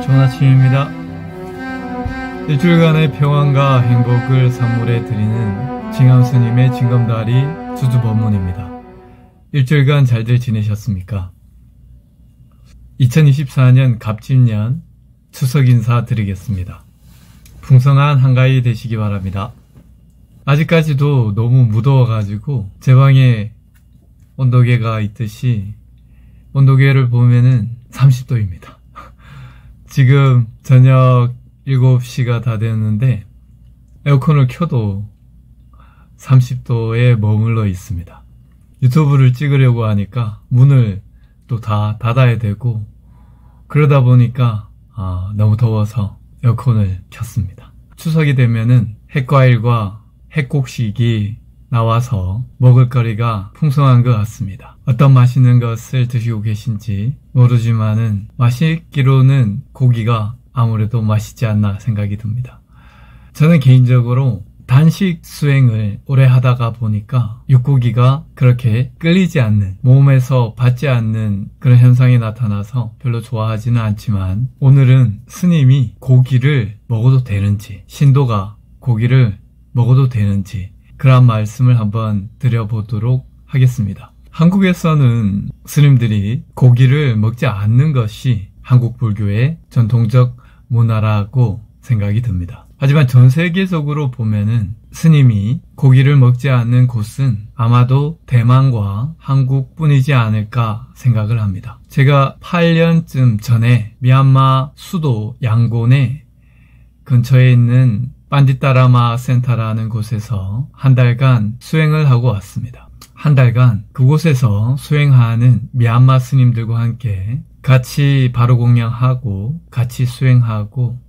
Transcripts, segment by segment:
좋은 아침입니다. 일주일간의 평안과 행복을 선물해 드리는 징함스님의 징검다리 주주법문입니다. 일주일간 잘들 지내셨습니까? 2024년 갑진년 추석 인사 드리겠습니다. 풍성한 한가위 되시기 바랍니다. 아직까지도 너무 무더워가지고 제 방에 온도계가 있듯이 온도계를 보면은 30도입니다. 지금 저녁 7시가 다 되었는데 에어컨을 켜도 30도에 머물러 있습니다. 유튜브를 찍으려고 하니까 문을 또 다 닫아야 되고 그러다 보니까 너무 더워서 에어컨을 켰습니다. 추석이 되면은 햇과일과 햇곡식이 나와서 먹을거리가 풍성한 것 같습니다. 어떤 맛있는 것을 드시고 계신지 모르지만은 맛있기로는 고기가 아무래도 맛있지 않나 생각이 듭니다. 저는 개인적으로 단식 수행을 오래 하다가 보니까 육고기가 그렇게 끌리지 않는, 몸에서 받지 않는 그런 현상이 나타나서 별로 좋아하지는 않지만 오늘은 스님이 고기를 먹어도 되는지, 신도가 고기를 먹어도 되는지 그런 말씀을 한번 드려보도록 하겠습니다. 한국에서는 스님들이 고기를 먹지 않는 것이 한국 불교의 전통적 문화라고 생각이 듭니다. 하지만 전 세계적으로 보면은 스님이 고기를 먹지 않는 곳은 아마도 대만과 한국뿐이지 않을까 생각을 합니다. 제가 8년쯤 전에 미얀마 수도 양곤의 근처에 있는 반디따라마 센터라는 곳에서 한 달간 수행을 하고 왔습니다. 한 달간 그곳에서 수행하는 미얀마 스님들과 함께 같이 바로공양하고 같이 수행하고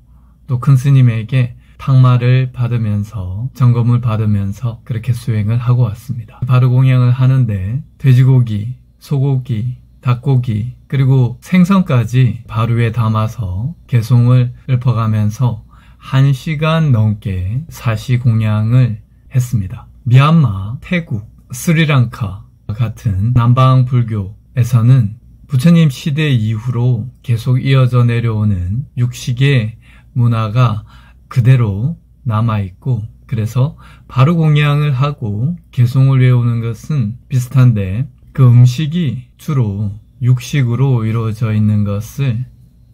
또 큰 스님에게 탕마를 받으면서 점검을 받으면서 그렇게 수행을 하고 왔습니다. 바로공양을 하는데 돼지고기, 소고기, 닭고기 그리고 생선까지 바루에 담아서 개송을 읊어가면서 1시간 넘게 사시공양을 했습니다. 미얀마, 태국, 스리랑카 같은 남방 불교에서는 부처님 시대 이후로 계속 이어져 내려오는 육식의 문화가 그대로 남아있고 그래서 바루공양을 하고 개송을 외우는 것은 비슷한데 그 음식이 주로 육식으로 이루어져 있는 것을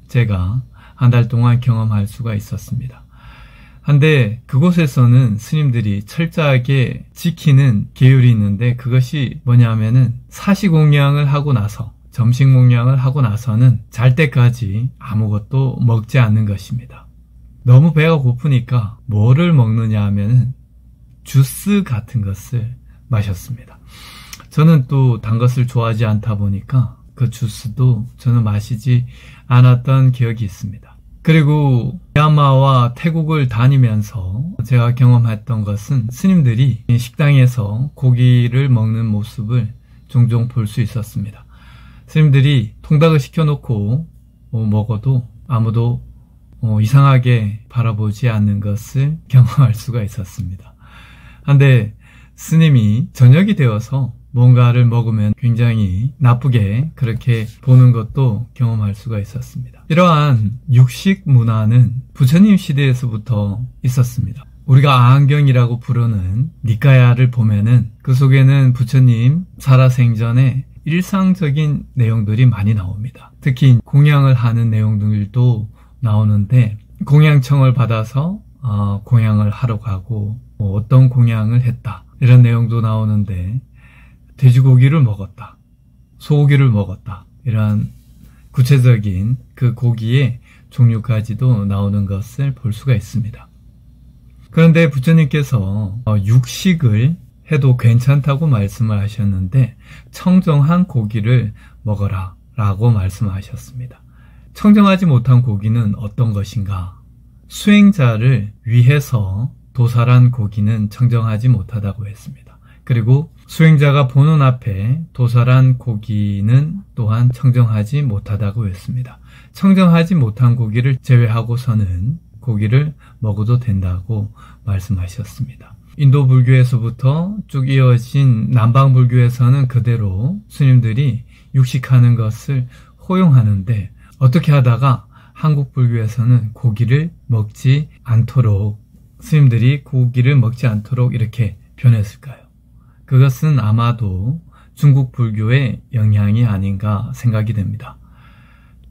제가 한 달 동안 경험할 수가 있었습니다. 한데 그곳에서는 스님들이 철저하게 지키는 계율이 있는데 그것이 뭐냐면은 사시공양을 하고 나서 점식공양을 하고 나서는 잘 때까지 아무것도 먹지 않는 것입니다. 너무 배가 고프니까 뭐를 먹느냐 하면은 주스 같은 것을 마셨습니다. 저는 또 단 것을 좋아하지 않다 보니까 그 주스도 저는 마시지 않았던 기억이 있습니다. 그리고 미얀마와 태국을 다니면서 제가 경험했던 것은 스님들이 식당에서 고기를 먹는 모습을 종종 볼 수 있었습니다. 스님들이 통닭을 시켜놓고 먹어도 아무도 이상하게 바라보지 않는 것을 경험할 수가 있었습니다. 한데 스님이 저녁이 되어서 뭔가를 먹으면 굉장히 나쁘게 그렇게 보는 것도 경험할 수가 있었습니다. 이러한 육식 문화는 부처님 시대에서부터 있었습니다. 우리가 아한경이라고 부르는 니까야를 보면은 그 속에는 부처님 살아생전에 일상적인 내용들이 많이 나옵니다. 특히 공양을 하는 내용들도 나오는데 공양청을 받아서 공양을 하러 가고 어떤 공양을 했다 이런 내용도 나오는데 돼지고기를 먹었다, 소고기를 먹었다 이런 구체적인 그 고기의 종류까지도 나오는 것을 볼 수가 있습니다. 그런데 부처님께서 육식을 해도 괜찮다고 말씀을 하셨는데 청정한 고기를 먹어라 라고 말씀하셨습니다. 청정하지 못한 고기는 어떤 것인가? 수행자를 위해서 도살한 고기는 청정하지 못하다고 했습니다. 그리고 수행자가 보는 앞에 도살한 고기는 또한 청정하지 못하다고 했습니다. 청정하지 못한 고기를 제외하고서는 고기를 먹어도 된다고 말씀하셨습니다. 인도 불교에서부터 쭉 이어진 남방 불교에서는 그대로 스님들이 육식하는 것을 허용하는데 어떻게 하다가 한국 불교에서는 고기를 먹지 않도록, 스님들이 고기를 먹지 않도록 이렇게 변했을까요? 그것은 아마도 중국 불교의 영향이 아닌가 생각이 됩니다.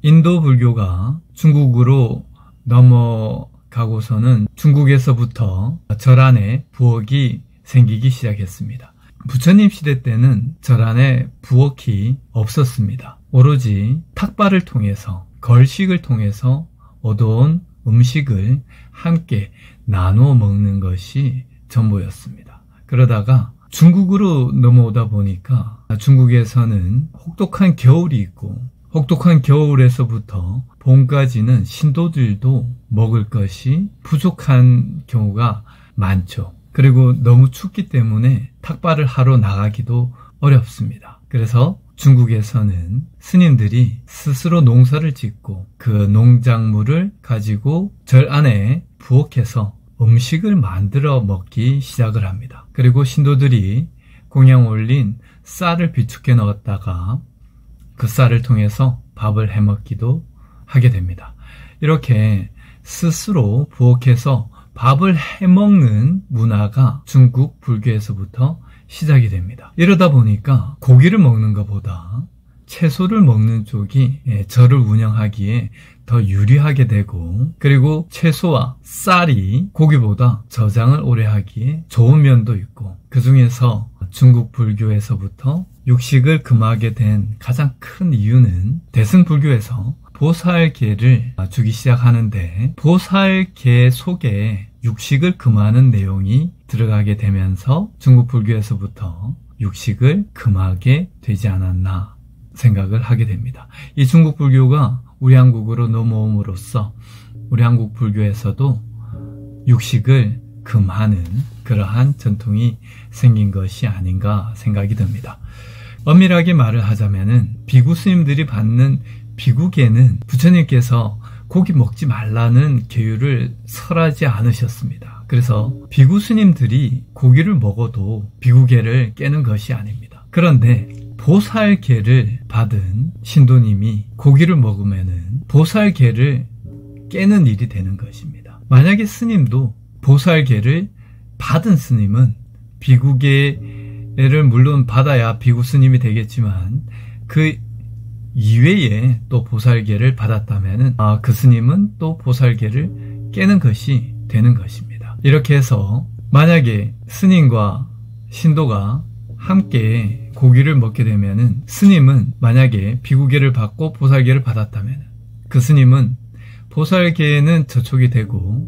인도 불교가 중국으로 넘어가고서는 중국에서부터 절 안에 부엌이 생기기 시작했습니다. 부처님 시대 때는 절 안에 부엌이 없었습니다. 오로지 탁발을 통해서, 걸식을 통해서 얻어온 음식을 함께 나누어 먹는 것이 전부였습니다. 그러다가 중국으로 넘어오다 보니까 중국에서는 혹독한 겨울이 있고, 혹독한 겨울에서부터 봄까지는 신도들도 먹을 것이 부족한 경우가 많죠. 그리고 너무 춥기 때문에 탁발을 하러 나가기도 어렵습니다. 그래서 중국에서는 스님들이 스스로 농사를 짓고 그 농작물을 가지고 절 안에 부엌에서 음식을 만들어 먹기 시작을 합니다. 그리고 신도들이 공양 올린 쌀을 비축해 넣었다가 그 쌀을 통해서 밥을 해 먹기도 하게 됩니다. 이렇게 스스로 부엌에서 밥을 해 먹는 문화가 중국 불교에서부터 시작이 됩니다. 이러다 보니까 고기를 먹는 것보다 채소를 먹는 쪽이 절을 운영하기에 더 유리하게 되고, 그리고 채소와 쌀이 고기보다 저장을 오래 하기에 좋은 면도 있고, 그 중에서 중국 불교에서부터 육식을 금하게 된 가장 큰 이유는 대승불교에서 보살계를 주기 시작하는데, 보살계 속에 육식을 금하는 내용이 들어가게 되면서 중국 불교에서부터 육식을 금하게 되지 않았나 생각을 하게 됩니다. 이 중국 불교가 우리 한국으로 넘어옴으로써 우리 한국 불교에서도 육식을 금하는 그러한 전통이 생긴 것이 아닌가 생각이 듭니다. 엄밀하게 말을 하자면은 비구 스님들이 받는 비구계는 부처님께서 고기 먹지 말라는 계율을 설하지 않으셨습니다. 그래서 비구 스님들이 고기를 먹어도 비구계를 깨는 것이 아닙니다. 그런데 보살계를 받은 신도님이 고기를 먹으면은 보살계를 깨는 일이 되는 것입니다. 만약에 스님도 보살계를 받은 스님은 비구계를 물론 받아야 비구 스님이 되겠지만 그 이외에 또 보살계를 받았다면은 그 스님은 또 보살계를 깨는 것이 되는 것입니다. 이렇게 해서 만약에 스님과 신도가 함께 고기를 먹게 되면은 스님은 만약에 비구계를 받고 보살계를 받았다면 그 스님은 보살계에는 저촉이 되고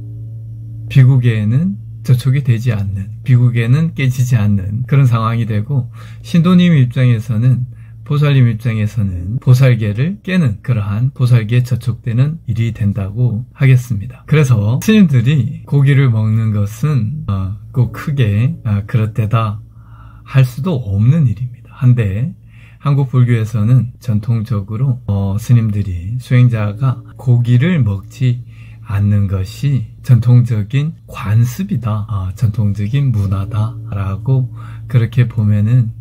비구계에는 저촉이 되지 않는, 비구계는 깨지지 않는 그런 상황이 되고, 신도님 입장에서는, 보살님 입장에서는 보살계를 깨는 그러한 보살계에 저촉되는 일이 된다고 하겠습니다. 그래서 스님들이 고기를 먹는 것은 꼭 크게 그렇대다 할 수도 없는 일입니다. 한데 한국 불교에서는 전통적으로 스님들이, 수행자가 고기를 먹지 않는 것이 전통적인 관습이다, 전통적인 문화다라고 그렇게 보면은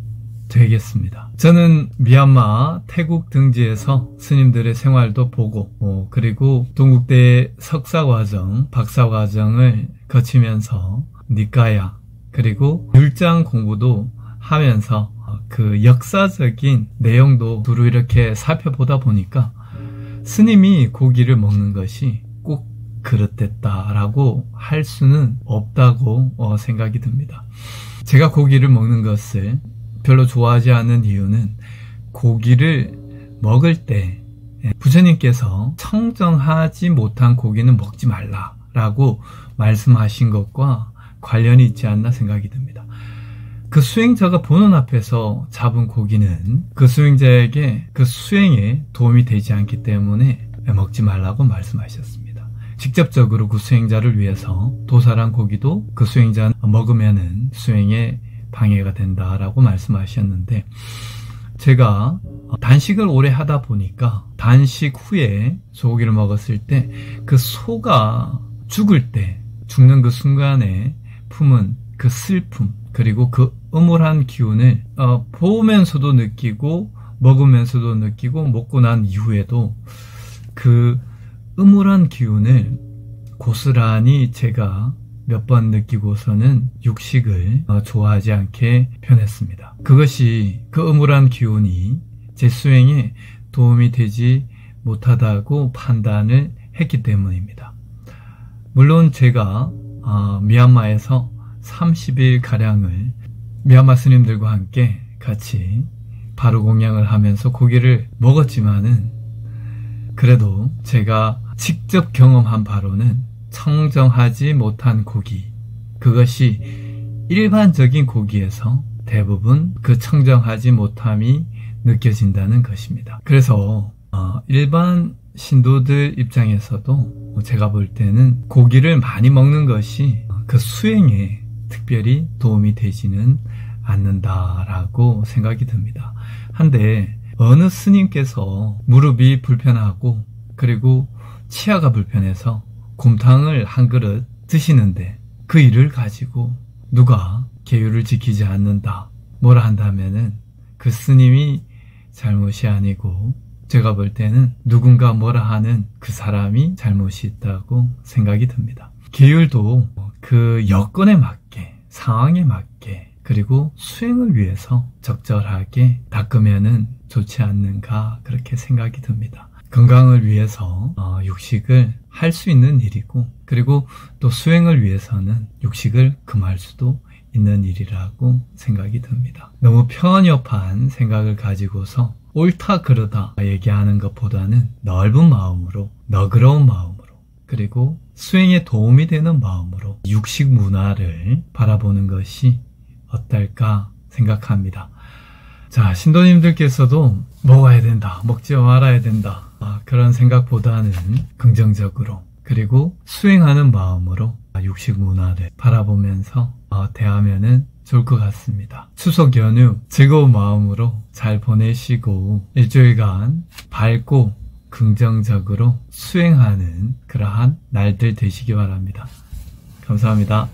되겠습니다. 저는 미얀마, 태국 등지에서 스님들의 생활도 보고 그리고 동국대 석사과정, 박사과정을 거치면서 니까야 그리고 율장 공부도 하면서 그 역사적인 내용도 두루 이렇게 살펴보다 보니까 스님이 고기를 먹는 것이 꼭 그렇댔다라고 할 수는 없다고 생각이 듭니다. 제가 고기를 먹는 것을 별로 좋아하지 않는 이유는 고기를 먹을 때 부처님께서 청정하지 못한 고기는 먹지 말라라고 말씀하신 것과 관련이 있지 않나 생각이 듭니다. 그 수행자가 보는 앞에서 잡은 고기는 그 수행자에게 그 수행에 도움이 되지 않기 때문에 먹지 말라고 말씀하셨습니다. 직접적으로 그 수행자를 위해서 도살한 고기도 그 수행자 먹으면은 수행에 방해가 된다라고 말씀하셨는데, 제가 단식을 오래 하다 보니까 단식 후에 소고기를 먹었을 때 그 소가 죽을 때, 죽는 그 순간에 품은 그 슬픔 그리고 그 음울한 기운을 보면서도 느끼고 먹으면서도 느끼고 먹고 난 이후에도 그 음울한 기운을 고스란히 제가 몇 번 느끼고서는 육식을 좋아하지 않게 변했습니다. 그것이 그 음울한 기운이 제 수행에 도움이 되지 못하다고 판단을 했기 때문입니다. 물론 제가 미얀마에서 30일가량을 미얀마 스님들과 함께 같이 바루공양을 하면서 고기를 먹었지만은 그래도 제가 직접 경험한 바로는 청정하지 못한 고기, 그것이 일반적인 고기에서 대부분 그 청정하지 못함이 느껴진다는 것입니다. 그래서 일반 신도들 입장에서도 제가 볼 때는 고기를 많이 먹는 것이 그 수행에 특별히 도움이 되지는 않는다라고 생각이 듭니다. 한데 어느 스님께서 무릎이 불편하고 그리고 치아가 불편해서 곰탕을 한 그릇 드시는데 그 일을 가지고 누가 계율을 지키지 않는다 뭐라 한다면은 그 스님이 잘못이 아니고 제가 볼 때는 누군가 뭐라 하는 그 사람이 잘못이 있다고 생각이 듭니다. 계율도 그 여건에 맞게, 상황에 맞게, 그리고 수행을 위해서 적절하게 닦으면은 좋지 않는가 그렇게 생각이 듭니다. 건강을 위해서 육식을 할 수 있는 일이고, 그리고 또 수행을 위해서는 육식을 금할 수도 있는 일이라고 생각이 듭니다. 너무 편협한 생각을 가지고서 옳다 그르다 얘기하는 것보다는 넓은 마음으로, 너그러운 마음으로, 그리고 수행에 도움이 되는 마음으로 육식 문화를 바라보는 것이 어떨까 생각합니다. 자, 신도님들께서도 먹어야 된다, 먹지 말아야 된다, 그런 생각보다는 긍정적으로, 그리고 수행하는 마음으로 육식 문화를 바라보면서 대하면은 좋을 것 같습니다. 추석 연휴 즐거운 마음으로 잘 보내시고 일주일간 밝고 긍정적으로 수행하는 그러한 날들 되시기 바랍니다. 감사합니다.